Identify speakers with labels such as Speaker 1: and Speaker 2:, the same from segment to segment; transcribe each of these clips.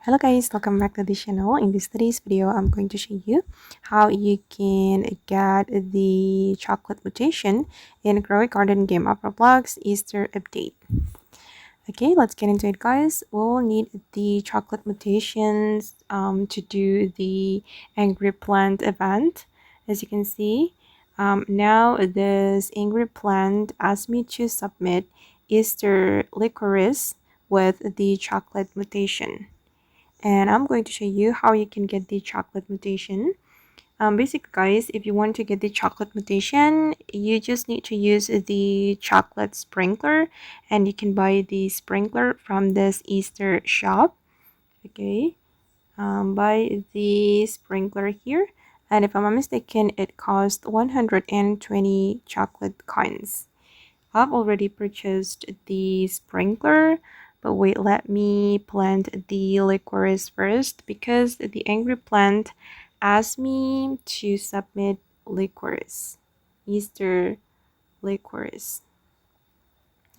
Speaker 1: Hello guys, welcome back to the channel. In today's video, I'm going to show you how you can get the chocolate mutation in Grow Garden game of Roblox Easter update. Okay, let's get into it guys. We'll need the chocolate mutations to do the Angry Plant event. As you can see, now this Angry Plant asked me to submit Easter licorice with the chocolate mutation, and I'm going to show you how you can get the chocolate mutation. Basically guys, if you want to get the chocolate mutation, you just need to use the chocolate sprinkler, and you can buy the sprinkler from this Easter shop. Okay, buy the sprinkler here, and if I'm not mistaken, it costs 120 chocolate coins. I've already purchased the sprinkler, but wait, let me plant the licorice first because the angry plant asked me to submit licorice, Easter licorice.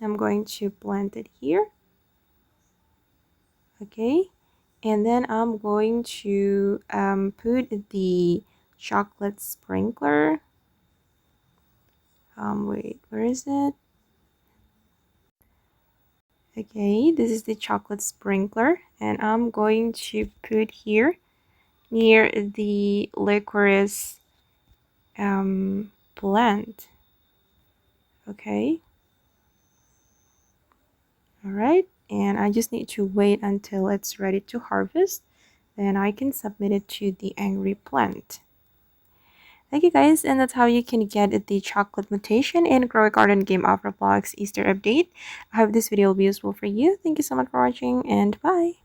Speaker 1: I'm going to plant it here. Okay, and then I'm going to put the chocolate sprinkler. Wait, where is it? Okay, this is the chocolate sprinkler, and I'm going to put here near the licorice plant. Okay, all right, and I just need to wait until it's ready to harvest, then I can submit it to the angry plant. Okay guys, and that's how you can get the chocolate mutation in Grow a Garden game of Roblox Easter update. I hope this video will be useful for you. Thank you so much for watching, and bye.